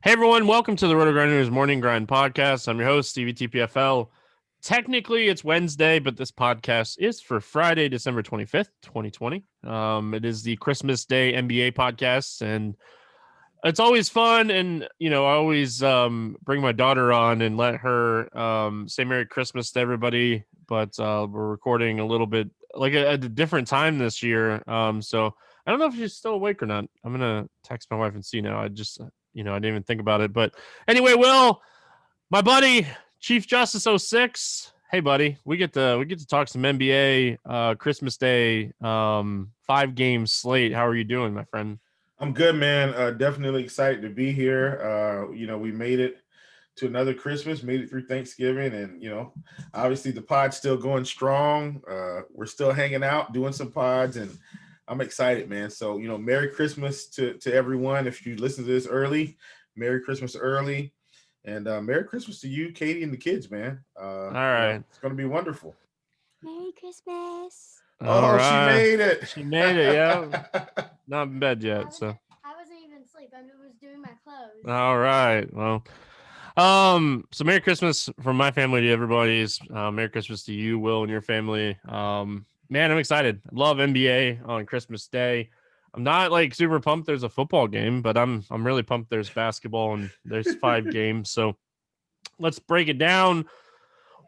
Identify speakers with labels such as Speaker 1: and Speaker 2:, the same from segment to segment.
Speaker 1: Hey everyone, welcome to the RotoGrinders Morning Grind Podcast. I'm your host, Stevie TPFL. Technically, it's Wednesday, but this podcast is for Friday, December 25th, 2020. It is the Christmas Day NBA podcast, and it's always fun. And, I always bring my daughter on and let her say Merry Christmas to everybody. But we're recording a little bit like at a different time this year. So I don't know if she's still awake or not. I'm going to text my wife and see now. I didn't even think about it. But anyway, Will, my buddy, Chief Justice 06. Hey, buddy, we get to talk some NBA Christmas Day 5-game slate. How are you doing, my friend?
Speaker 2: I'm good, man. Definitely excited to be here. We made it to another Christmas, made it through Thanksgiving, and obviously the pod's still going strong. We're still hanging out, doing some pods, and I'm excited, man. So, Merry Christmas to everyone. If you listen to this early, Merry Christmas early. And Merry Christmas to you, Katie, and the kids, man.
Speaker 1: All right.
Speaker 2: It's going to be wonderful.
Speaker 3: Merry Christmas.
Speaker 1: All right.
Speaker 2: She made it.
Speaker 1: She made it, yeah. Not in bed yet, so.
Speaker 3: I wasn't even asleep. I was doing my clothes.
Speaker 1: All right. Well, so Merry Christmas from my family to everybody's. Merry Christmas to you, Will, and your family. Man, I'm excited. I love NBA on Christmas Day. I'm not like super pumped there's a football game, but I'm really pumped there's basketball and there's 5 games. So let's break it down.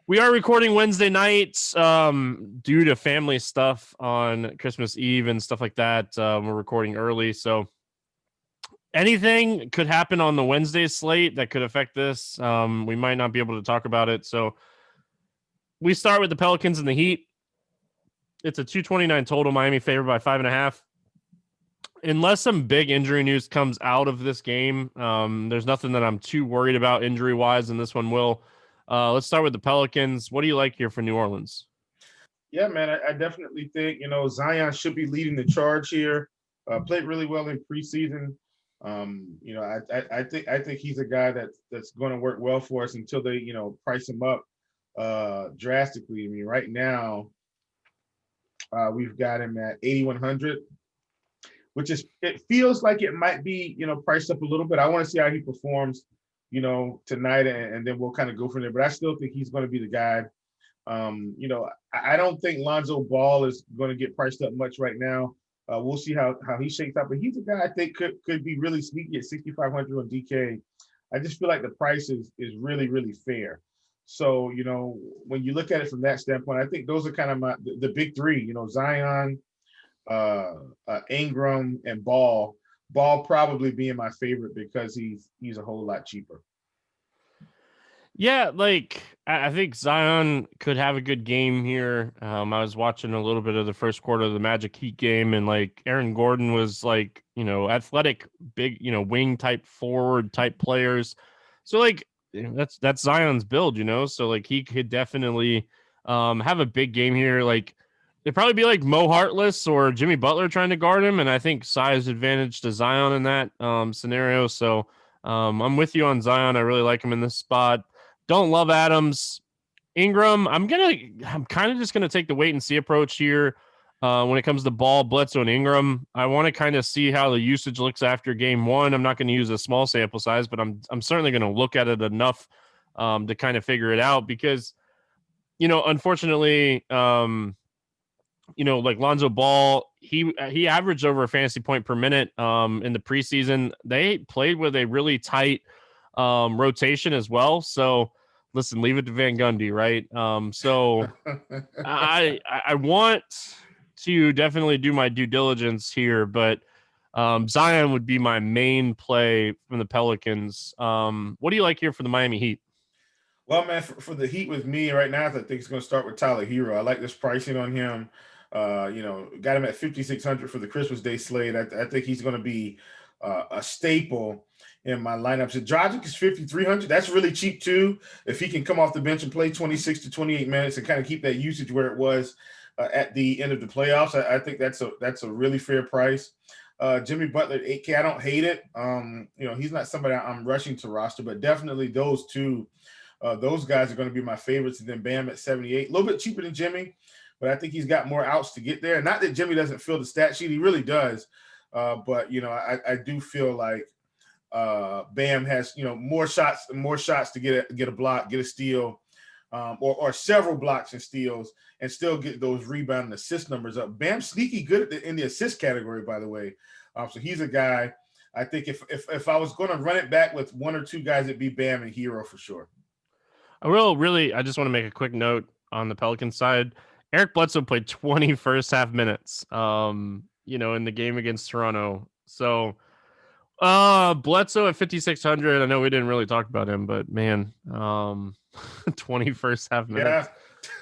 Speaker 1: We are recording Wednesday nights due to family stuff on Christmas Eve and stuff like that. We're recording early, so anything could happen on the Wednesday slate that could affect this. We might not be able to talk about it. So we start with the Pelicans and the Heat. It's a 229 total. Miami favored by 5.5. Unless some big injury news comes out of this game, there's nothing that I'm too worried about injury-wise in this one, Will. Let's start with the Pelicans. What do you like here for New Orleans?
Speaker 2: Yeah, man, I definitely think, Zion should be leading the charge here. Played really well in preseason. I think he's a guy that's going to work well for us until they, price him up drastically. I mean, right now, we've got him at 8,100, which it feels like it might be, priced up a little bit. I want to see how he performs, tonight, and then we'll kind of go from there. But I still think he's going to be the guy. I don't think Lonzo Ball is going to get priced up much right now. We'll see how he shakes out. But he's a guy I think could be really sneaky at 6,500 on DK. I just feel like the price is really, really fair. So, when you look at it from that standpoint, I think those are kind of the big three, Zion, Ingram, and Ball. Ball probably being my favorite because he's a whole lot cheaper.
Speaker 1: Yeah, like I think Zion could have a good game here. I was watching a little bit of the first quarter of the Magic Heat game, and like Aaron Gordon was like, athletic, big, wing type forward type players. So like that's Zion's build, so like he could definitely have a big game here. Like it'd probably be like Mo Harkless or Jimmy Butler trying to guard him, and I think size advantage to Zion in that scenario. So I'm with you on Zion. I really like him in this spot. Don't love Adams. Ingram, I'm kind of just gonna take the wait and see approach here when it comes to Ball, Bledsoe, and Ingram. I want to kind of see how the usage looks after game one. I'm not going to use a small sample size, but I'm certainly going to look at it enough to kind of figure it out because, unfortunately, like Lonzo Ball, he averaged over a fantasy point per minute in the preseason. They played with a really tight rotation as well. So listen, leave it to Van Gundy, right? So I want to definitely do my due diligence here, but Zion would be my main play from the Pelicans. What do you like here for the Miami Heat?
Speaker 2: Well, man, for the Heat with me right now, I think it's going to start with Tyler Hero. I like this pricing on him. Got him at 5,600 for the Christmas Day slate. I think he's going to be a staple in my lineup. So Dragic is 5,300. That's really cheap too. If he can come off the bench and play 26 to 28 minutes and kind of keep that usage where it was at the end of the playoffs, I think that's a really fair price. Jimmy Butler at 8K. I don't hate it. He's not somebody I'm rushing to roster, but definitely those two, those guys are going to be my favorites. And then Bam at 78, a little bit cheaper than Jimmy, but I think he's got more outs to get there. Not that Jimmy doesn't fill the stat sheet. He really does. But I do feel like Bam has, more shots to get a block, get a steal, or several blocks and steals, and still get those rebound and assist numbers up. Bam's sneaky good in the assist category, by the way. So he's a guy. I think if I was going to run it back with one or two guys, it'd be Bam and Hero for sure.
Speaker 1: I just want to make a quick note on the Pelican side. Eric Bledsoe played 20 first half minutes, in the game against Toronto. So, Bledsoe at 5,600. I know we didn't really talk about him, but man, 20 first half minutes.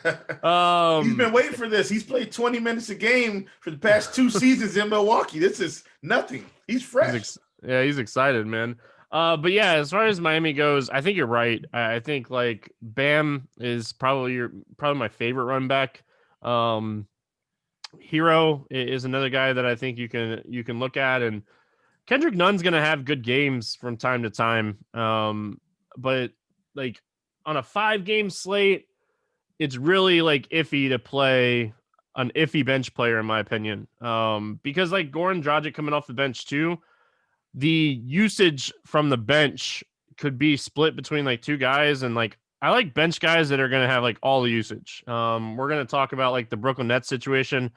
Speaker 2: Yeah. He's been waiting for this. He's played 20 minutes a game for the past 2 seasons in Milwaukee. This is nothing. He's fresh.
Speaker 1: He's excited, man. But yeah, as far as Miami goes, I think you're right. I think like Bam is probably my favorite run back. Hero is another guy that I think you can look at, and Kendrick Nunn's gonna have good games from time to time. But like on a 5-game slate, it's really like iffy to play an iffy bench player in my opinion. Because like Goran Dragic coming off the bench too, the usage from the bench could be split between like 2 guys, and like I like bench guys that are going to have like all the usage. We're going to talk about like the Brooklyn Nets situation.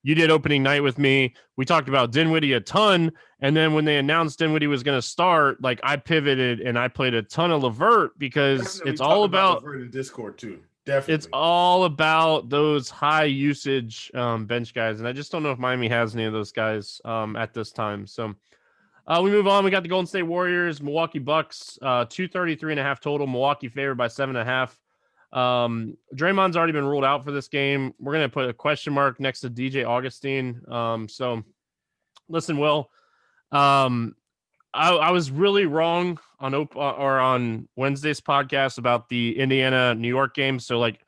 Speaker 1: You did opening night with me. We talked about Dinwiddie a ton, and then when they announced Dinwiddie was going to start, like I pivoted and I played a ton of LeVert because
Speaker 2: Definitely
Speaker 1: it's all about
Speaker 2: LeVert in Discord too. Definitely,
Speaker 1: it's all about those high usage bench guys, and I just don't know if Miami has any of those guys at this time. So. We move on. We got the Golden State Warriors, Milwaukee Bucks, 233.5 total. Milwaukee favored by 7.5. Draymond's already been ruled out for this game. We're going to put a question mark next to DJ Augustine. So listen, Will, I was really wrong on Wednesday's podcast about the Indiana New York game. So like,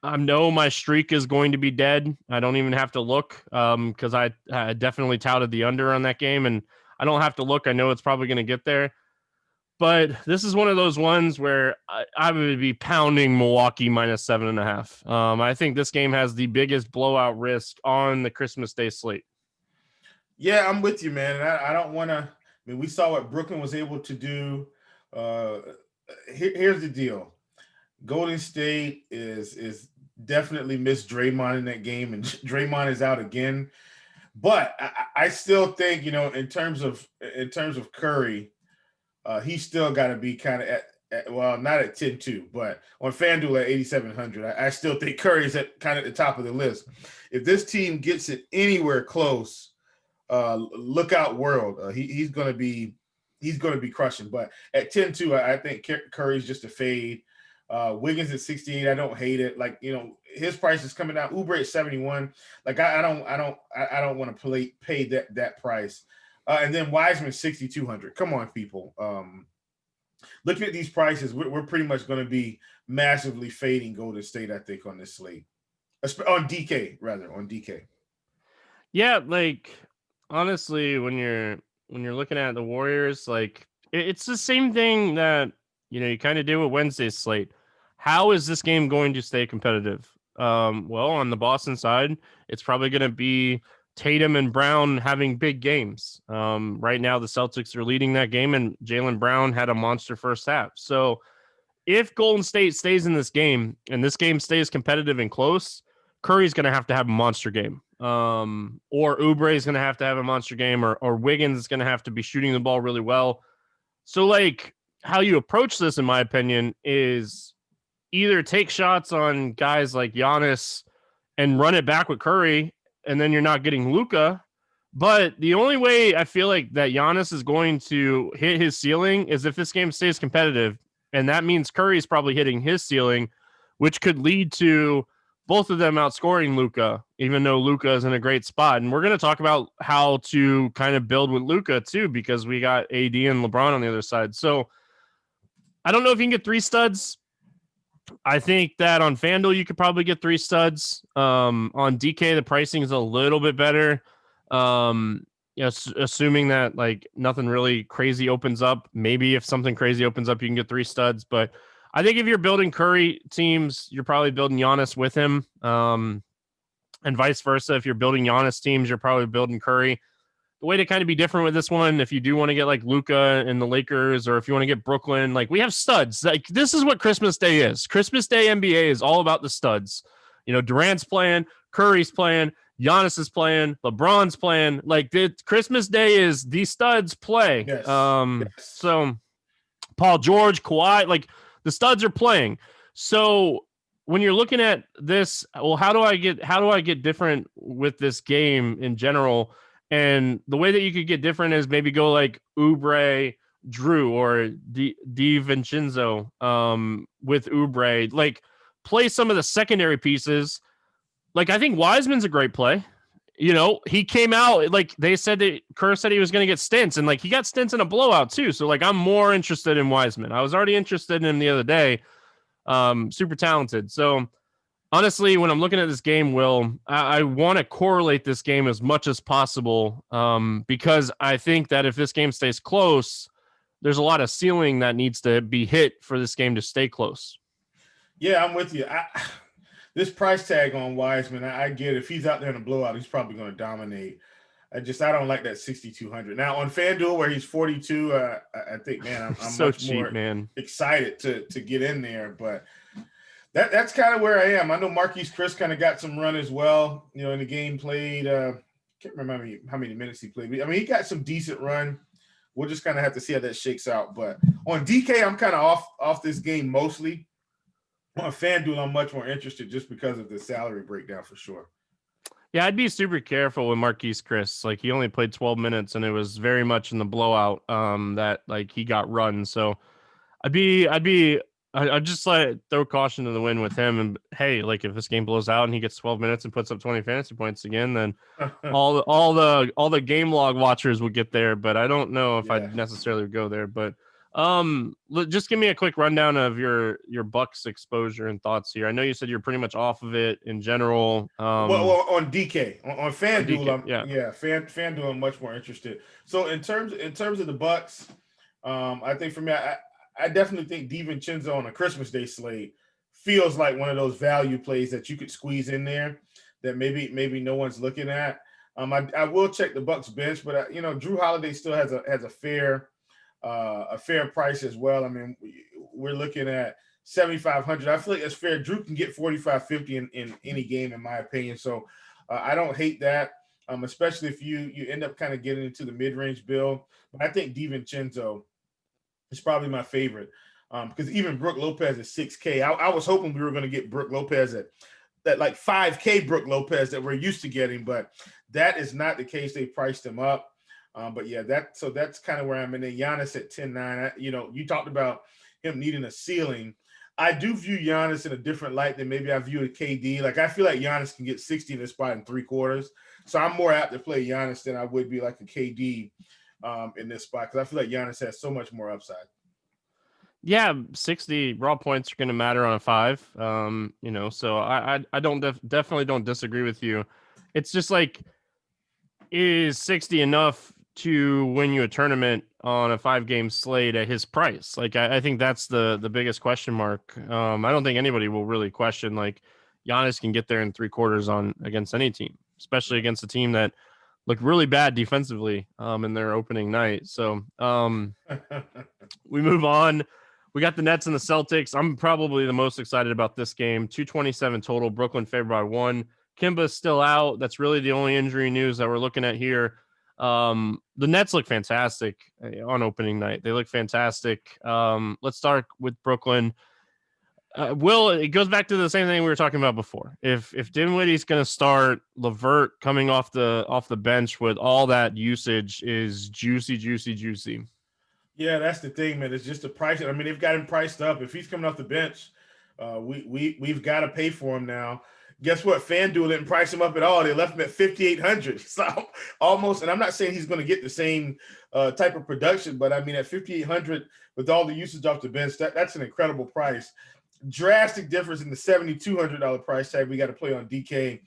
Speaker 1: I know my streak is going to be dead. I don't even have to look because I definitely touted the under on that game, and I don't have to look. I know it's probably going to get there. But this is one of those ones where I would be pounding Milwaukee minus 7.5. I think this game has the biggest blowout risk on the Christmas Day slate.
Speaker 2: Yeah, I'm with you, man. And I don't want to. I mean, we saw what Brooklyn was able to do. Here's the deal: Golden State is definitely missed Draymond in that game, and Draymond is out again. But I still think, in terms of Curry, he's still got to be kind of at not at 10-2, but on FanDuel at 8,700. I still think Curry's at kind of the top of the list. If this team gets it anywhere close, look out, world. He's going to be crushing. But at 10-2, I think Curry's just a fade. Wiggins at 68. I don't hate it. Like, his price is coming down. Oubre at 71. Like, I don't want to pay that price. And then Wiseman 6,200. Come on, people. Looking at these prices, we're pretty much going to be massively fading Golden State, I think, on this slate. On DK. Yeah,
Speaker 1: like honestly, when you're looking at the Warriors, like it's the same thing that you kind of did with Wednesday's slate. How is this game going to stay competitive? Well, on the Boston side, it's probably going to be Tatum and Brown having big games. Right now, the Celtics are leading that game, and Jaylen Brown had a monster first half. So if Golden State stays in this game, and this game stays competitive and close, Curry's going to have a monster game. Or Oubre is going to have a monster game, or Wiggins is going to have to be shooting the ball really well. So, like, how you approach this, in my opinion, is either take shots on guys like Giannis and run it back with Curry, and then you're not getting Luka. But the only way I feel like that Giannis is going to hit his ceiling is if this game stays competitive, and that means Curry is probably hitting his ceiling, which could lead to both of them outscoring Luka, even though Luka is in a great spot. And we're going to talk about how to kind of build with Luka too, because we got AD and LeBron on the other side. So I don't know if you can get 3 studs. I think that on FanDuel, you could probably get 3 studs. On DK, the pricing is a little bit better. Assuming that like nothing really crazy opens up. Maybe if something crazy opens up, you can get 3 studs. But I think if you're building Curry teams, you're probably building Giannis with him. And vice versa. If you're building Giannis teams, you're probably building Curry. the way to kind of be different with this one, if you do want to get like Luka and the Lakers, or if you want to get Brooklyn, like we have studs. Like this is what Christmas Day is. Christmas Day NBA is all about the studs. Durant's playing, Curry's playing, Giannis is playing, LeBron's playing. Like Christmas Day is the studs play.
Speaker 2: Yes.
Speaker 1: So Paul George, Kawhi, like the studs are playing. So when you're looking at this, well, how do I get different with this game in general? And the way that you could get different is maybe go like Oubre, Drew, or DiVincenzo with Oubre. Like play some of the secondary pieces. Like I think Wiseman's a great play. He came out, like they said that Kerr said he was going to get stints, and like he got stints in a blowout too. So like I'm more interested in Wiseman. I was already interested in him the other day. Super talented. So honestly, when I'm looking at this game, Will, I want to correlate this game as much as possible because I think that if this game stays close, there's a lot of ceiling that needs to be hit for this game to stay close.
Speaker 2: Yeah, I'm with you. This price tag on Wiseman, I get it. If he's out there in a blowout, he's probably going to dominate. I don't like that 6,200. Now on FanDuel where he's 42, I think, man, I'm
Speaker 1: so
Speaker 2: much
Speaker 1: cheap,
Speaker 2: more
Speaker 1: man.
Speaker 2: Excited to get in there. But that's kind of where I am. I know Marquise Chris kind of got some run as well. In the game played. Can't remember how many minutes he played. I mean, he got some decent run. We'll just kind of have to see how that shakes out. But on DK, I'm kind of off this game mostly. On FanDuel, I'm much more interested just because of the salary breakdown for sure.
Speaker 1: Yeah, I'd be super careful with Marquise Chris. Like he only played 12 minutes and it was very much in the blowout that like he got run. So I'd just like throw caution to the wind with him. And hey, like if this game blows out and he gets 12 minutes and puts up 20 fantasy points again, then all the game log watchers will get there. But I don't know if I'd necessarily go there. But just give me a quick rundown of your Bucks exposure and thoughts here. I know you said you're pretty much off of it in general.
Speaker 2: Well, on DK, on FanDuel, FanDuel, I'm much more interested. So in terms of the Bucks, I think for me, I definitely think DiVincenzo on a Christmas Day slate feels like one of those value plays that you could squeeze in there that maybe no one's looking at. I will check the Bucks bench, but Drew Holiday still has a fair price as well. I mean, we're looking at 7,500. I feel like that's fair. Drew can get 45-50 in any game, in my opinion. So I don't hate that, especially if you end up kind of getting into the mid-range build. But I think DiVincenzo is probably my favorite because even Brook Lopez is 6K. I was hoping we were going to get Brook Lopez at that like 5K Brook Lopez that we're used to getting, but that is not the case. They priced him up. But yeah, that's kind of where I'm in. And Giannis at 10-9. You talked about him needing a ceiling. I do view Giannis in a different light than maybe I view a KD. Like I feel like Giannis can get 60 in this spot in 3 quarters. So I'm more apt to play Giannis than I would be like a KD in this spot because I feel like Giannis has so much more upside.
Speaker 1: Yeah, 60 raw points are going to matter on a 5. So I definitely don't disagree with you. It's just like, is 60 enough to win you a tournament on a 5-game slate at his price? Like, I think that's the biggest question mark. I don't think anybody will really question, like, Giannis can get there in 3 quarters against any team, especially against a team that looked really bad defensively in their opening night. So we move on. We got the Nets and the Celtics. I'm probably the most excited about this game. 227 total. Brooklyn favored by 1. Kimba's still out. That's really the only injury news that we're looking at here. The Nets look fantastic on opening night. They look fantastic. Let's start with Brooklyn. Will, it goes back to the same thing we were talking about before. If Dinwiddie's going to start, LeVert coming off the bench with all that usage is juicy. Yeah,
Speaker 2: that's the thing, man. It's just the price. I mean, they've got him priced up. If he's coming off the bench, we've got to pay for him now. Guess what? FanDuel didn't price him up at all. They left him at 5,800. So almost, and I'm not saying he's going to get the same type of production, but I mean, at 5,800 with all the usage off the bench, that's an incredible price. Drastic difference in the $7,200 price tag we got to play on DK.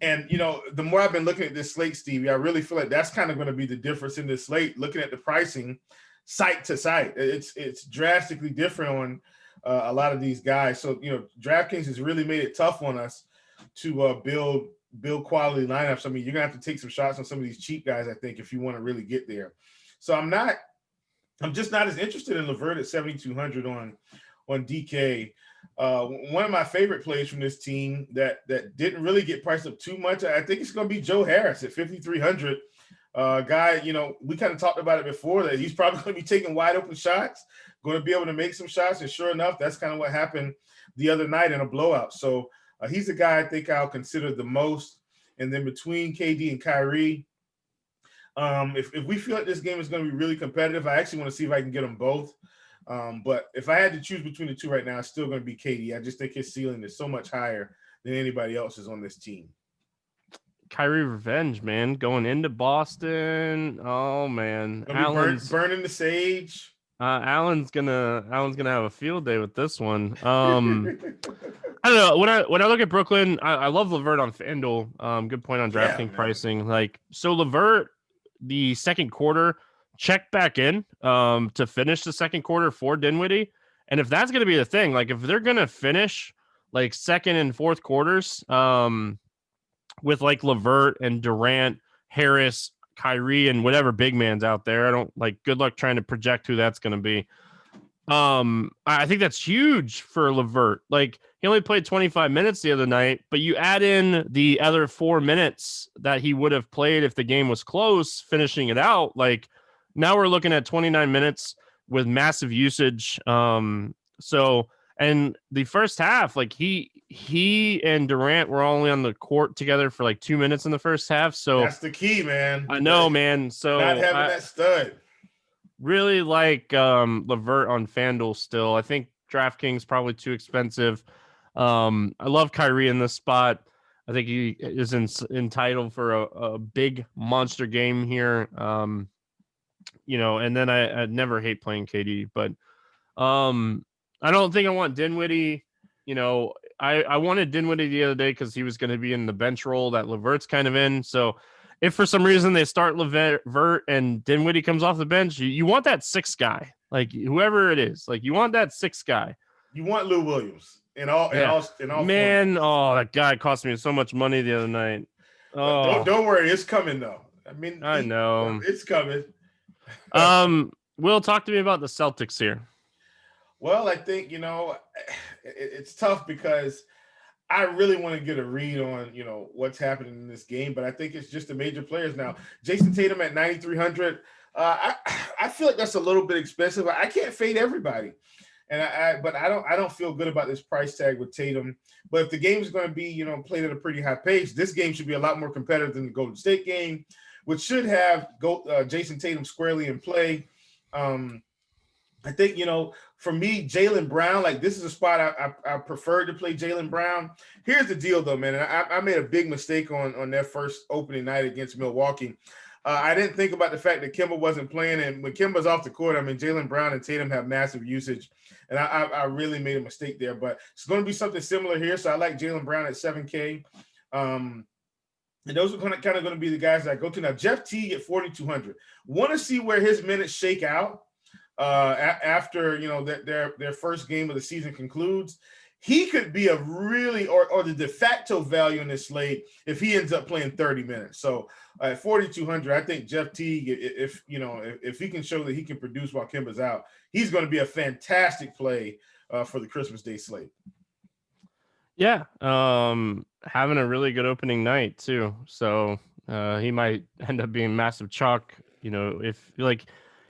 Speaker 2: And, the more I've been looking at this slate, Stevie, I really feel like that's kind of going to be the difference in this slate, looking at the pricing site to site. It's drastically different on a lot of these guys. So, DraftKings has really made it tough on us to build build quality lineups. I mean, you're gonna have to take some shots on some of these cheap guys, I think, if you want to really get there. So I'm just not as interested in LeVert at 7,200 on DK. One of my favorite plays from this team that didn't really get priced up too much, I think it's going to be Joe Harris at 5,300. Guy, we kind of talked about it before that he's probably going to be taking wide open shots, going to be able to make some shots. And sure enough, that's kind of what happened the other night in a blowout. So he's a guy I think I'll consider the most. And then between KD and Kyrie, if we feel like this game is going to be really competitive, I actually want to see if I can get them both. But if I had to choose between the two right now, it's still going to be KD. I just think his ceiling is so much higher than anybody else's on this team.
Speaker 1: Kyrie revenge, man, going into Boston. Oh man,
Speaker 2: Allen's burning the sage.
Speaker 1: Allen's gonna have a field day with this one. I don't know. When I look at Brooklyn, I love LeVert on FanDuel. Good point on DraftKings pricing. So LeVert, the second quarter, check back in to finish the second quarter for Dinwiddie. And if that's going to be the thing, like if they're going to finish like second and fourth quarters with like LeVert and Durant, Harris, Kyrie, and whatever big man's out there, I don't like good luck trying to project who that's going to be. I think that's huge for LeVert. Like he only played 25 minutes the other night, but you add in the other 4 minutes that he would have played if the game was close, finishing it out. Like now we're looking at 29 minutes with massive usage. And the first half, like he and Durant were only on the court together for like 2 minutes in the first half. So
Speaker 2: that's the key, man.
Speaker 1: I know, man. So
Speaker 2: not having that stud.
Speaker 1: Really like LeVert on FanDuel still. I think DraftKings probably too expensive. I love Kyrie in this spot. I think he is entitled for a big monster game here. And then I never hate playing KD, but I don't think I want Dinwiddie. I wanted Dinwiddie the other day because he was going to be in the bench role that LeVert's kind of in. So if for some reason they start LeVert and Dinwiddie comes off the bench, you want that sixth guy, like whoever it is. Like you want that sixth guy.
Speaker 2: You want Lou Williams in all.
Speaker 1: Man, that guy cost me so much money the other night. Oh,
Speaker 2: don't worry, it's coming though. I mean,
Speaker 1: I know
Speaker 2: it's coming.
Speaker 1: Will, talk to me about the Celtics here.
Speaker 2: Well, I think it's tough because I really want to get a read on, what's happening in this game, but I think it's just the major players now. Jason Tatum at 9,300. I feel like that's a little bit expensive. I can't fade everybody, but I don't feel good about this price tag with Tatum. But if the game is going to be, played at a pretty high pace, this game should be a lot more competitive than the Golden State game, which should have Jason Tatum squarely in play. I think, for me, Jaylen Brown, like this is a spot I prefer to play Jaylen Brown. Here's the deal, though, man. And I made a big mistake on their first opening night against Milwaukee. I didn't think about the fact that Kemba wasn't playing. And when Kemba's off the court, I mean, Jaylen Brown and Tatum have massive usage. And I really made a mistake there. But it's going to be something similar here. So I like Jaylen Brown at 7K. And those are kind of going to be the guys that I go to. Now, Jeff Teague at 4,200. Want to see where his minutes shake out. After their first game of the season concludes, he could be a really or the de facto value in this slate if he ends up playing 30 minutes. So at 4,200, I think Jeff Teague, if he can show that he can produce while Kemba's out, he's going to be a fantastic play for the Christmas Day slate. Yeah,
Speaker 1: having a really good opening night too. So he might end up being massive chalk. If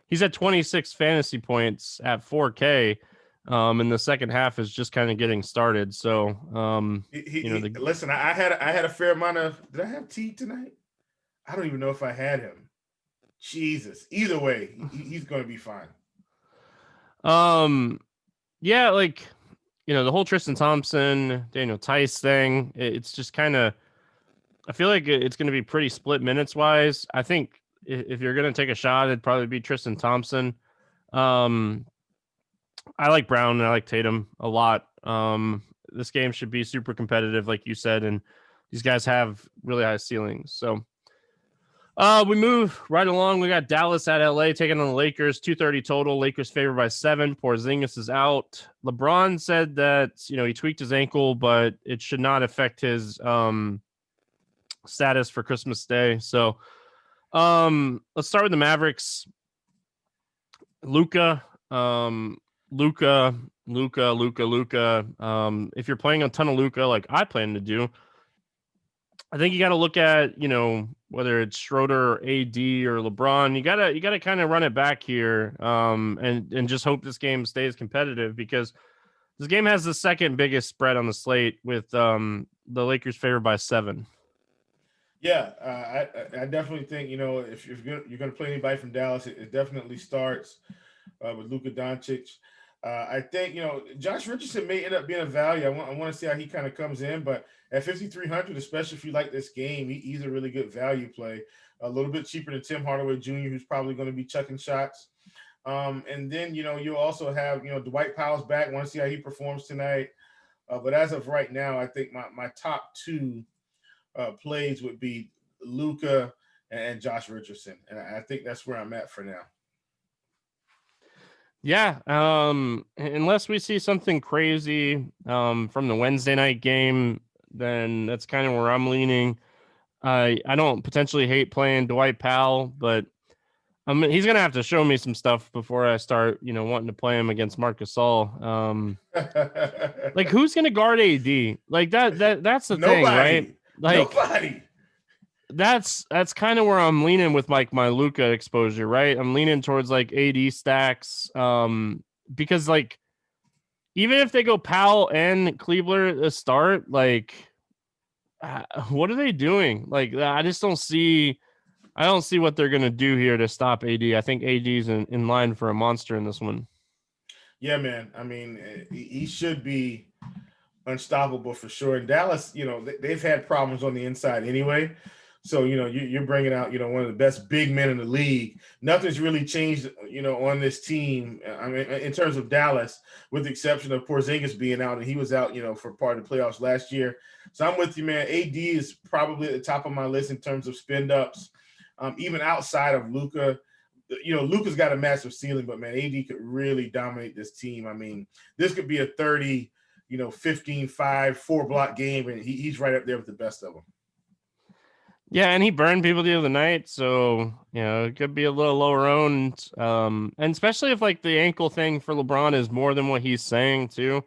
Speaker 1: he's at 26 fantasy points at 4K, and the second half is just kind of getting started. So,
Speaker 2: listen, I had a fair amount of. Did I have T tonight? I don't even know if I had him. Jesus. Either way, he's going to be fine.
Speaker 1: Yeah, the whole Tristan Thompson, Daniel Tice thing. It's just kind of. I feel like it's going to be pretty split minutes wise. I think. If you're going to take a shot, it'd probably be Tristan Thompson. I like Brown and I like Tatum a lot. This game should be super competitive, like you said, and these guys have really high ceilings. So we move right along. We got Dallas at LA taking on the Lakers, 230 total. Lakers favored by 7. Porzingis is out. LeBron said that, he tweaked his ankle, but it should not affect his status for Christmas Day. So let's start with the Mavericks. Luka. If you're playing a ton of Luka, like I plan to do, I think you got to look at, whether it's Schroeder or AD or LeBron, you gotta kind of run it back here, and just hope this game stays competitive, because this game has the second biggest spread on the slate, with the Lakers favored by 7.
Speaker 2: Yeah, I definitely think, if you're gonna play anybody from Dallas, it definitely starts with Luka Doncic. I think Josh Richardson may end up being a value. I want to see how he kind of comes in, but at 5,300, especially if you like this game, he's a really good value play. A little bit cheaper than Tim Hardaway Jr., who's probably going to be chucking shots. And then you'll also have Dwight Powell's back. Want to see how he performs tonight. But as of right now, I think my top 2 plays would be Luka and Josh Richardson, and I think that's where I'm at for now.
Speaker 1: Yeah, unless we see something crazy from the Wednesday night game, then that's kind of where I'm leaning. I don't potentially hate playing Dwight Powell, but he's gonna have to show me some stuff before I start, wanting to play him against Marc Gasol. Like, who's gonna guard AD? Like that's the thing, right? Like,
Speaker 2: nobody.
Speaker 1: That's kind of where I'm leaning with like my Luka exposure, right? I'm leaning towards like AD stacks, because like even if they go Powell and Kleber to start, like what are they doing? Like I don't see what they're gonna do here to stop AD. I think AD's in line for a monster in this one.
Speaker 2: Yeah, man. I mean, he should be unstoppable for sure. And Dallas, they've had problems on the inside anyway. So, you're bringing out, one of the best big men in the league. Nothing's really changed, on this team. I mean, in terms of Dallas, with the exception of Porzingis being out, and he was out, for part of the playoffs last year. So I'm with you, man. AD is probably at the top of my list in terms of spend ups, even outside of Luka. Luka's got a massive ceiling, but man, AD could really dominate this team. I mean, this could be a 30, 15-5, 4-block game, and he's right up there with the best of them.
Speaker 1: Yeah, and he burned people the other night, so it could be a little lower owned. And especially if like the ankle thing for LeBron is more than what he's saying too.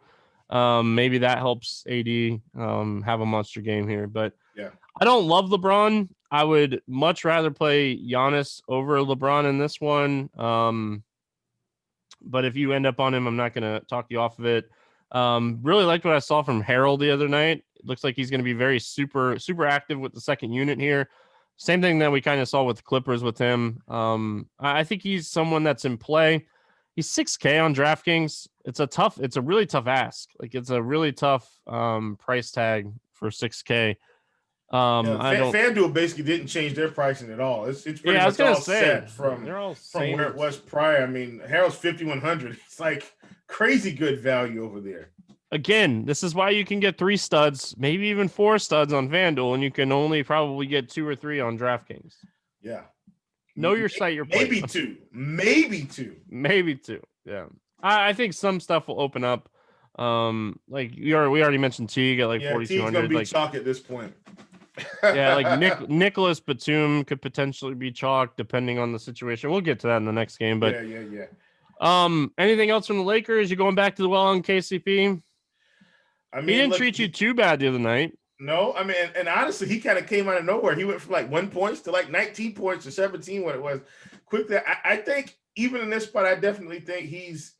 Speaker 1: Maybe that helps AD have a monster game here. But
Speaker 2: yeah,
Speaker 1: I don't love LeBron. I would much rather play Giannis over LeBron in this one. But if you end up on him, I'm not gonna talk you off of it. Really liked what I saw from Harold the other night. Looks like he's going to be very super active with the second unit here. Same thing that we kind of saw with the Clippers with him. I think he's someone that's in play. He's 6K on DraftKings. It's a really tough ask. Like, it's a really tough price tag for 6K.
Speaker 2: FanDuel basically didn't change their pricing at all. It's pretty much all set from where it was prior. I mean, Harold's 5,100. It's like crazy good value over there.
Speaker 1: Again, this is why you can get 3 studs, maybe even 4 studs on FanDuel, and you can only probably get 2 or 3 on DraftKings.
Speaker 2: Yeah.
Speaker 1: Know your site, your
Speaker 2: maybe two. Maybe two.
Speaker 1: Yeah. I think some stuff will open up. Like we already mentioned Teague at like 4,200.
Speaker 2: Teague's gonna be chalk at this point.
Speaker 1: Yeah, like Nicholas Batum could potentially be chalk depending on the situation. We'll get to that in the next game. But
Speaker 2: yeah.
Speaker 1: Anything else from the Lakers? You going back to the well on KCP? I mean, he didn't treat you too bad the other night.
Speaker 2: No, I mean, and honestly, he kind of came out of nowhere. He went from like 1 point to like 19 points or 17, what it was. Quickly, I think even in this spot, I definitely think he's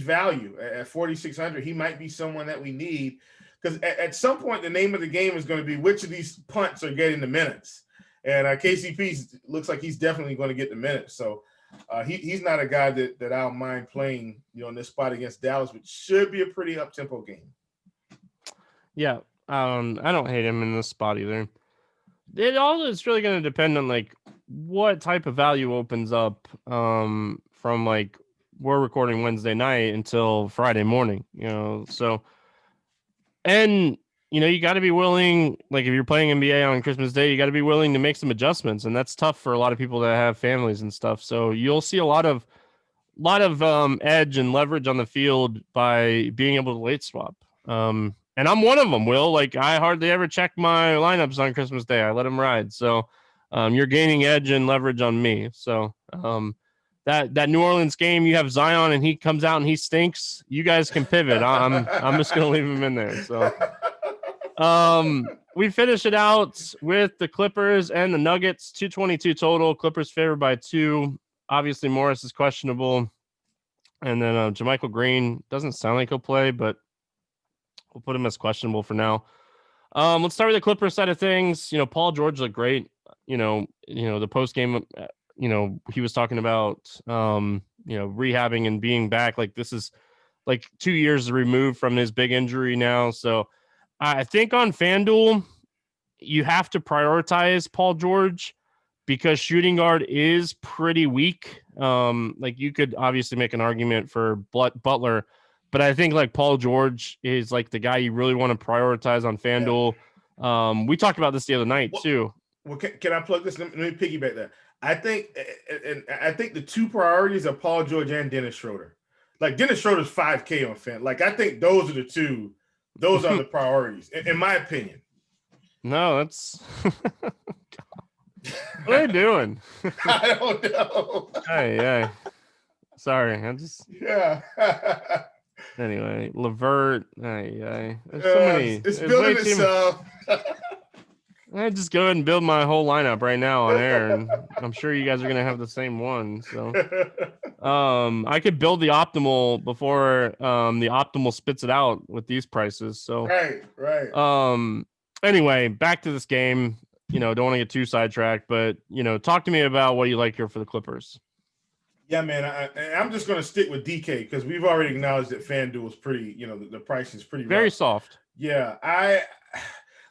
Speaker 2: value at 4,600. He might be someone that we need, because at some point the name of the game is going to be which of these punts are getting the minutes. And KCP looks like he's definitely going to get the minutes. So he's not a guy that I'll mind playing, in this spot against Dallas, which should be a pretty up-tempo game.
Speaker 1: Yeah, I don't hate him in this spot either. It all is really going to depend on like what type of value opens up from like we're recording Wednesday night until Friday morning, so, and you got to be willing, like if you're playing NBA on Christmas Day, you got to be willing to make some adjustments, and that's tough for a lot of people that have families and stuff. So you'll see a lot of edge and leverage on the field by being able to late swap. And I'm one of them, Will. Like, I hardly ever check my lineups on Christmas Day. I let them ride. So you're gaining edge and leverage on me. So that New Orleans game, you have Zion and he comes out and he stinks. You guys can pivot. I'm just gonna leave him in there. So we finish it out with the Clippers and the Nuggets, 222 total. Clippers favored by 2. Obviously, Morris is questionable. And then JaMychal Green doesn't sound like he'll play, but we'll put him as questionable for now. Let's start with the Clippers side of things. Paul George looked great. The post game, he was talking about, rehabbing and being back. Like, this is like 2 years removed from his big injury now. So I think on FanDuel, you have to prioritize Paul George because shooting guard is pretty weak. Like, you could obviously make an argument for Butler, but I think like Paul George is like the guy you really want to prioritize on FanDuel. Yeah. We talked about this the other night too.
Speaker 2: Well, can I plug this? Let me piggyback that. I think the two priorities are Paul George and Dennis Schroeder. Like, Dennis Schroeder's 5K on Fan. Like, I think those are the two. Those are the priorities, in my opinion.
Speaker 1: No, that's what are you doing?
Speaker 2: I don't know.
Speaker 1: Hey. Sorry, I just Anyway, Levert. There's so many.
Speaker 2: It's building itself.
Speaker 1: I just go ahead and build my whole lineup right now on air, and I'm sure you guys are gonna have the same one. So, I could build the optimal before the optimal spits it out with these prices. So,
Speaker 2: right.
Speaker 1: Anyway, back to this game. Don't want to get too sidetracked, but talk to me about what you like here for the Clippers.
Speaker 2: Yeah, man. I'm just gonna stick with DK because we've already acknowledged that FanDuel is pretty. The pricing is pretty
Speaker 1: very
Speaker 2: rough.
Speaker 1: Soft.
Speaker 2: Yeah,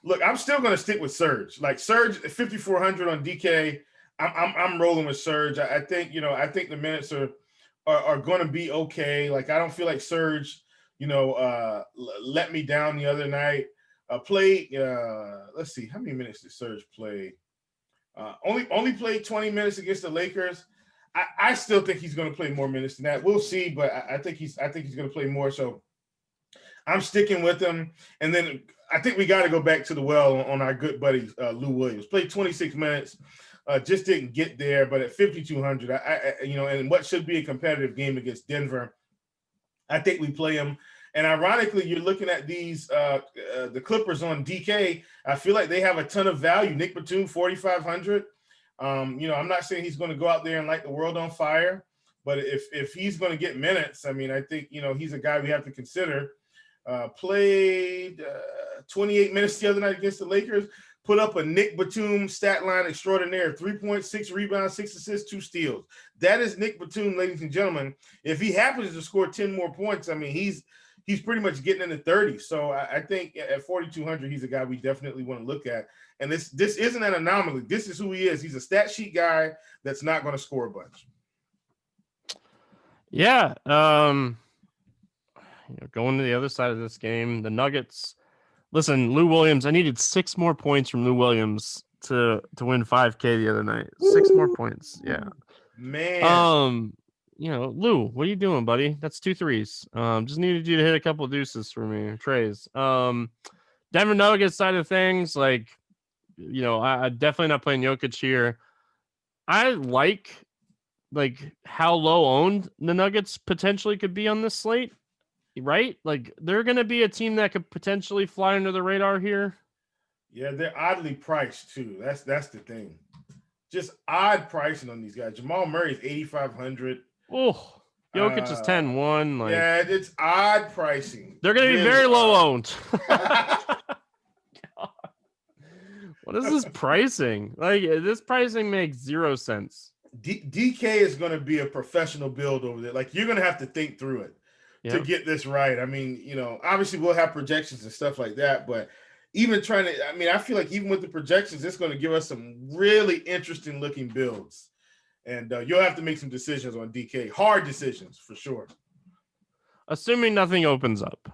Speaker 2: Look, I'm still going to stick with Serge. Like, Serge 5,400 on DK. I'm rolling with Serge. I think the minutes are going to be okay. Like, I don't feel like Serge, let me down the other night. Played. Let's see, how many minutes did Serge play? Only played 20 minutes against the Lakers. I still think he's going to play more minutes than that. We'll see, but I think he's going to play more. So I'm sticking with him. And then I think we got to go back to the well on our good buddy Lou Williams. Played 26 minutes, just didn't get there. But at 5,200, and what should be a competitive game against Denver, I think we play him. And ironically, you're looking at these the Clippers on DK. I feel like they have a ton of value. Nick Batum 4,500. I'm not saying he's going to go out there and light the world on fire, but if he's going to get minutes, I mean, I think he's a guy we have to consider. Played 28 minutes the other night against the Lakers, put up a Nick Batum stat line extraordinaire, 3.6 rebounds, 6 assists, 2 steals. That is Nick Batum, ladies and gentlemen. If he happens to score 10 more points, I mean, he's pretty much getting in the 30s. So I think at 4,200, he's a guy we definitely want to look at. And this isn't an anomaly. This is who he is. He's a stat sheet guy that's not going to score a bunch.
Speaker 1: Yeah. Going to the other side of this game, the Nuggets. Listen, Lou Williams, I needed 6 more points from Lou Williams to win 5K the other night. 6 more points. Yeah.
Speaker 2: Man.
Speaker 1: Lou, what are you doing, buddy? That's 2 threes. Just needed you to hit a couple of deuces for me, trays. Denver Nuggets side of things, I definitely not playing Jokic here. I like how low owned the Nuggets potentially could be on this slate. Right? Like, they're going to be a team that could potentially fly under the radar here.
Speaker 2: Yeah, they're oddly priced too. That's the thing. Just odd pricing on these guys. Jamal Murray is 8,500.
Speaker 1: Oh, Jokic is 10-1.
Speaker 2: Yeah, it's odd pricing.
Speaker 1: They're going to be very low owned. What is this pricing? This pricing makes 0 sense.
Speaker 2: DK is going to be a professional build over there. Like, you're going to have to think through it. To get this right. I mean, obviously we'll have projections and stuff like that, but even I feel like even with the projections, it's going to give us some really interesting looking builds. And you'll have to make some decisions on DK. Hard decisions for sure.
Speaker 1: Assuming nothing opens up.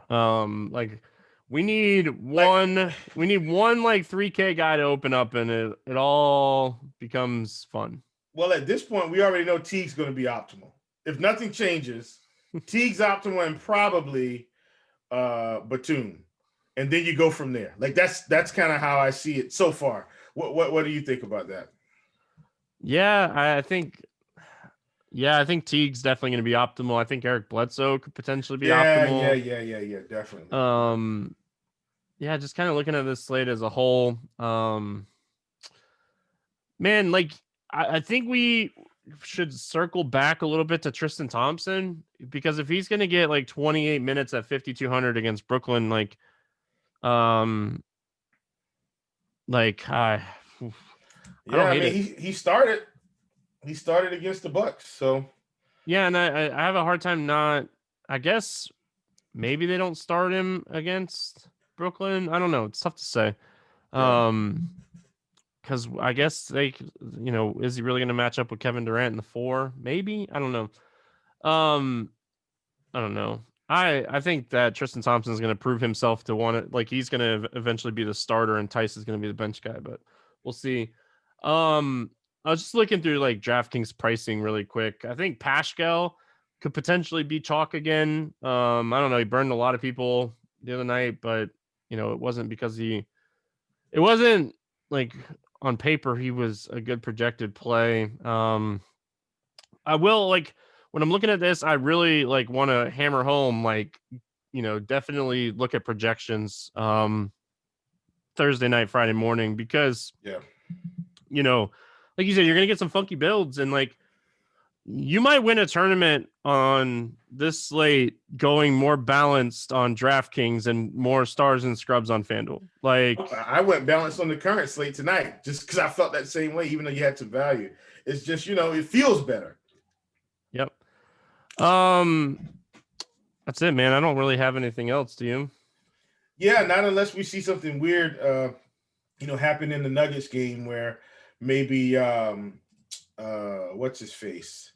Speaker 1: We need one 3K guy to open up and it all becomes fun.
Speaker 2: Well, at this point, we already know Teague's going to be optimal. If nothing changes, Teague's optimal and probably Batum. and then you go from there. Like that's kind of how I see it so far. What do you think about that?
Speaker 1: Yeah, I think. Yeah, I think Teague's definitely going to be optimal. I think Eric Bledsoe could potentially be optimal.
Speaker 2: Yeah, definitely.
Speaker 1: Yeah, just kind of looking at this slate as a whole. Man, like I think we should circle back a little bit to Tristan Thompson, because if he's going to get like 28 minutes at 5,200 against Brooklyn, um, I
Speaker 2: Yeah,
Speaker 1: don't
Speaker 2: I
Speaker 1: hate
Speaker 2: mean
Speaker 1: it.
Speaker 2: he started against the Bucks, so
Speaker 1: Yeah, and I have a hard time not. I guess maybe they don't start him against Brooklyn. I don't know. It's tough to say.
Speaker 2: yeah.
Speaker 1: Because I guess is he really going to match up with Kevin Durant in the 4? Maybe. I don't know. I don't know. I think that Tristan Thompson is going to prove himself to want it. Like, he's going to eventually be the starter, and Tice is going to be the bench guy. But we'll see. I was just looking through like DraftKings pricing really quick. I think Pascal could potentially be chalk again. I don't know. He burned a lot of people the other night, but it wasn't because it wasn't like on paper he was a good projected play. I will when I'm looking at this, I really want to hammer home definitely look at projections Thursday night, Friday morning, because
Speaker 2: Yeah.
Speaker 1: Like you said, you're gonna get some funky builds, and you might win a tournament on this slate going more balanced on DraftKings and more stars and scrubs on FanDuel.
Speaker 2: I went balanced on the current slate tonight just because I felt that same way, even though you had some value. It's just, it feels better.
Speaker 1: Yep. That's it, man. I don't really have anything else. Do you?
Speaker 2: Yeah, not unless we see something weird, happen in the Nuggets game where maybe what's his face?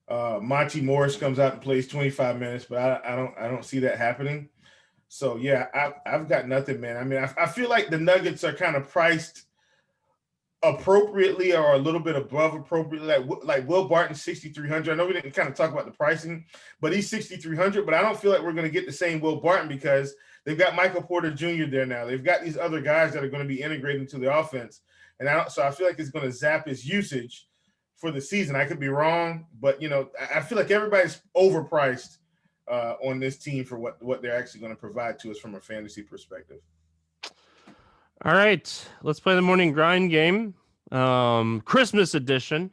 Speaker 2: Monty Morris comes out and plays 25 minutes, but I don't see that happening. So yeah, I've got nothing, man. I mean, I feel like the Nuggets are kind of priced appropriately or a little bit above appropriately. Like Will Barton 6,300. I know we didn't kind of talk about the pricing, but he's 6,300. But I don't feel like we're going to get the same Will Barton because they've got Michael Porter Jr. there now. They've got these other guys that are going to be integrated into the offense, and so I feel like it's going to zap his usage for the season. I could be wrong, but I feel like everybody's overpriced on this team for what they're actually going to provide to us from a fantasy perspective.
Speaker 1: All right, let's play the morning grind game, Christmas edition.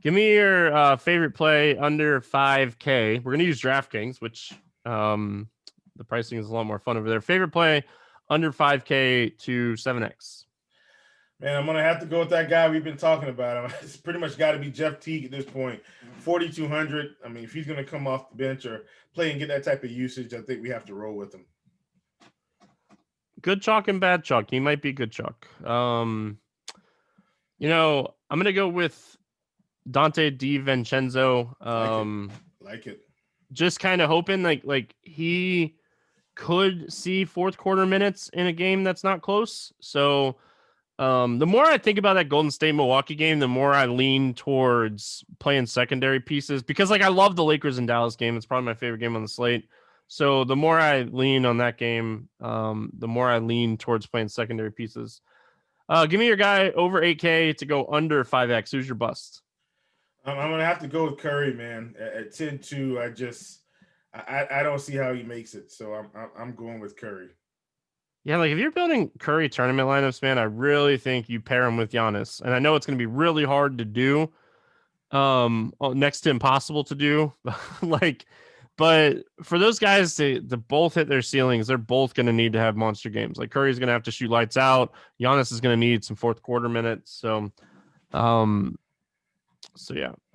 Speaker 1: Give me your favorite play under 5K. We're gonna use DraftKings, which the pricing is a lot more fun over there. Favorite play under 5K to 7X.
Speaker 2: Man, I'm going to have to go with that guy we've been talking about. It's pretty much got to be Jeff Teague at this point. 4,200. I mean, if he's going to come off the bench or play and get that type of usage, I think we have to roll with him.
Speaker 1: Good chalk and bad chalk. He might be good chalk. I'm going to go with Dante DiVincenzo.
Speaker 2: Like it.
Speaker 1: Just kind of hoping like he could see fourth quarter minutes in a game that's not close. So the more I think about that Golden State Milwaukee game, the more I lean towards playing secondary pieces, because I love the Lakers and Dallas game. It's probably my favorite game on the slate. So the more I lean on that game, the more I lean towards playing secondary pieces. Give me your guy over 8K to go under 5X. Who's your bust?
Speaker 2: I'm going to have to go with Curry, man. At 10-2, I don't see how he makes it. So I'm going with Curry.
Speaker 1: Yeah, if you're building Curry tournament lineups, man, I really think you pair him with Giannis. And I know it's going to be really hard to do, next to impossible to do. But for those guys to both hit their ceilings, they're both going to need to have monster games. Like Curry's going to have to shoot lights out. Giannis is going to need some fourth quarter minutes. So yeah,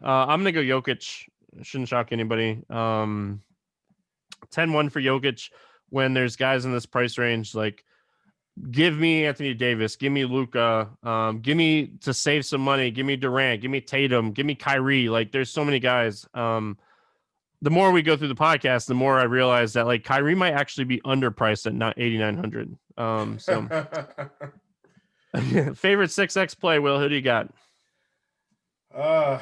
Speaker 1: I'm going to go Jokic. Shouldn't shock anybody. 10-1 for Jokic. When there's guys in this price range, give me Anthony Davis, give me Luka, give me, to save some money, give me Durant, give me Tatum, give me Kyrie. There's so many guys. The more we go through the podcast, the more I realize that Kyrie might actually be underpriced at not 8,900. So favorite 6X play, Will, who do you got?
Speaker 2: Well,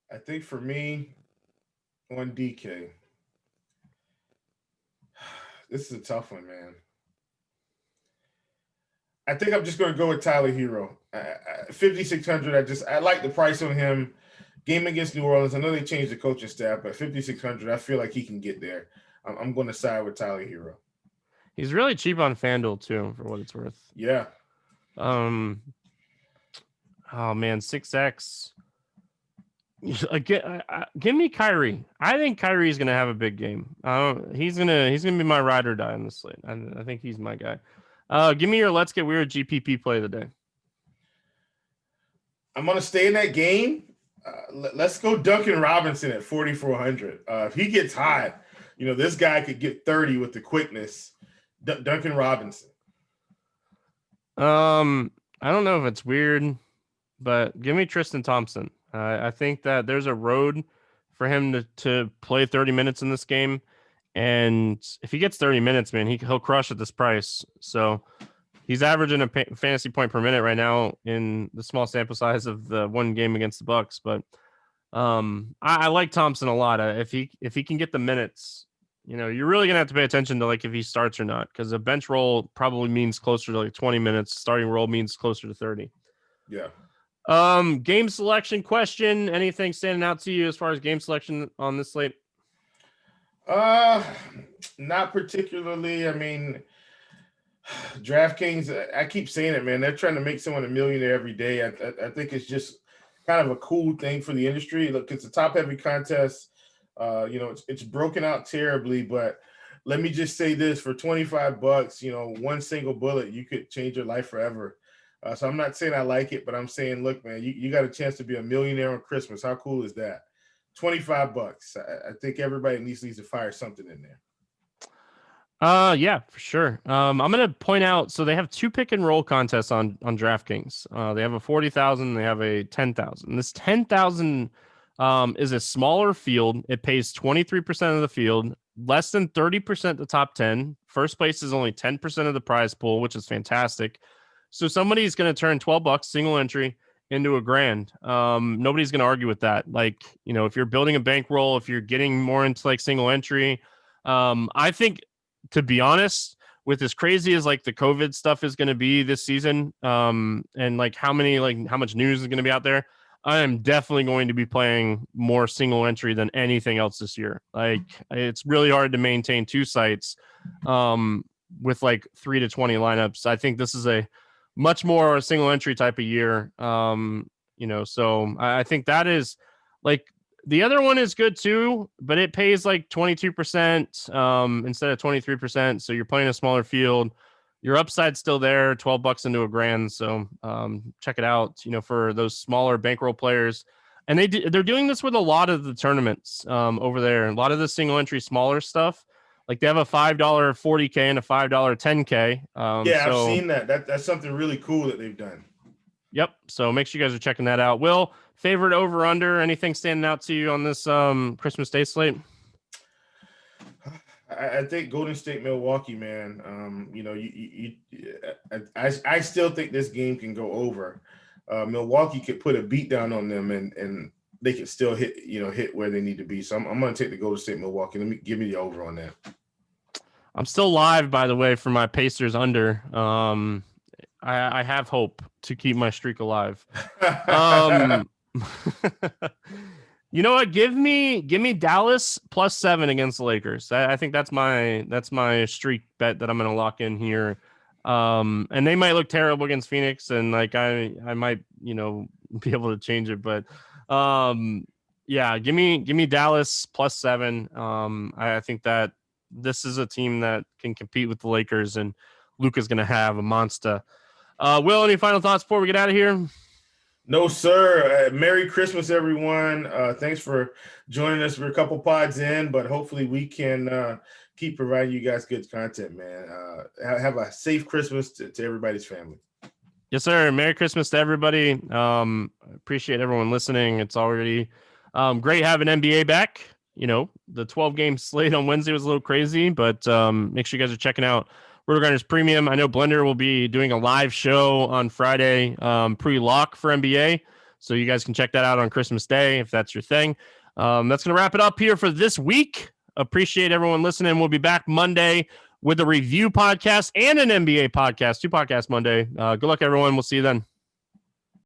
Speaker 2: I think for me on DK, This is a tough one, man. I think I'm just going to go with Tyler Hero. 5,600. I like the price on him. Game against New Orleans. I know they changed the coaching staff, but 5,600. I feel like he can get there. I'm going to side with Tyler Hero.
Speaker 1: He's really cheap on FanDuel too, for what it's worth.
Speaker 2: Yeah.
Speaker 1: Oh man, 6x. Again, give me Kyrie. I think Kyrie's gonna have a big game. He's gonna be my ride or die on the slate. I think he's my guy. Give me your let's get weird GPP play of the day.
Speaker 2: I'm gonna stay in that game. Let's go Duncan Robinson at 4,400. If he gets hot, this guy could get 30 with the quickness. Duncan Robinson.
Speaker 1: I don't know if it's weird, but give me Tristan Thompson. I think that there's a road for him to play 30 minutes in this game. And if he gets 30 minutes, man, he'll crush at this price. So he's averaging a fantasy point per minute right now in the small sample size of the one game against the Bucks. But I like Thompson a lot. If he can get the minutes, you're really gonna have to pay attention to like if he starts or not, because a bench role probably means closer to like 20 minutes. Starting role means closer to 30.
Speaker 2: Yeah.
Speaker 1: Game selection question. Anything standing out to you as far as game selection on this slate?
Speaker 2: Not particularly. I mean, DraftKings, I keep saying it, man. They're trying to make someone a millionaire every day. I think it's just kind of a cool thing for the industry. Look, it's a top-heavy contest. It's broken out terribly, but let me just say this: for $25, one single bullet, you could change your life forever. So I'm not saying I like it, but I'm saying, look, man, you got a chance to be a millionaire on Christmas. How cool is that? $25. I think everybody needs to fire something in there.
Speaker 1: Yeah, for sure. I'm gonna point out, so they have 2 pick and roll contests on DraftKings. They have a 40,000, they have a 10,000. This 10,000 is a smaller field. It pays 23% of the field, less than 30% the top 10. First place is only 10% of the prize pool, which is fantastic. So somebody's going to turn $12 single entry into $1,000. Nobody's going to argue with that. Like, if you're building a bankroll, if you're getting more into like single entry, I think, to be honest, with as crazy as like the COVID stuff is going to be this season, and like how much news is going to be out there, I am definitely going to be playing more single entry than anything else this year. Like, it's really hard to maintain 2 sites with like 3 to 20 lineups. I think this is a much more single entry type of year. So I think that is like, the other one is good too, but it pays like 22% instead of 23%. So you're playing a smaller field. Your upside's still there, $12 into $1,000. So check it out, for those smaller bankroll players. And they're doing this with a lot of the tournaments over there. A lot of the single entry smaller stuff. Like they have a $5 40K and a $5 10K.
Speaker 2: I've seen that. That's something really cool that they've done.
Speaker 1: Yep. So make sure you guys are checking that out. Will, favorite over under? Anything standing out to you on this Christmas Day slate?
Speaker 2: I think Golden State, Milwaukee, man. I still think this game can go over. Milwaukee could put a beat down on them, and they can still hit where they need to be. So I'm going to take the Golden State, Milwaukee. Give me the over on that.
Speaker 1: I'm still live, by the way, for my Pacers under. I have hope to keep my streak alive. You know what? Give me Dallas +7 against the Lakers. I think that's my streak bet that I'm going to lock in here. And they might look terrible against Phoenix, and like I might be able to change it, but give me Dallas +7. I think that this is a team that can compete with the Lakers, and Luka's going to have a monster. Will, any final thoughts before we get out of here?
Speaker 2: No, sir. Merry Christmas, everyone. Thanks for joining us. We're a couple pods in, but hopefully we can keep providing you guys good content, man. Have a safe Christmas to everybody's family.
Speaker 1: Yes, sir. Merry Christmas to everybody. Appreciate everyone listening. It's already great having NBA back. The 12-game slate on Wednesday was a little crazy, but make sure you guys are checking out RotoGrinders Premium. I know Blender will be doing a live show on Friday, pre-lock for NBA. So you guys can check that out on Christmas Day if that's your thing. That's going to wrap it up here for this week. Appreciate everyone listening. We'll be back Monday with a review podcast and an NBA podcast. 2 podcasts Monday. Good luck, everyone. We'll see you then.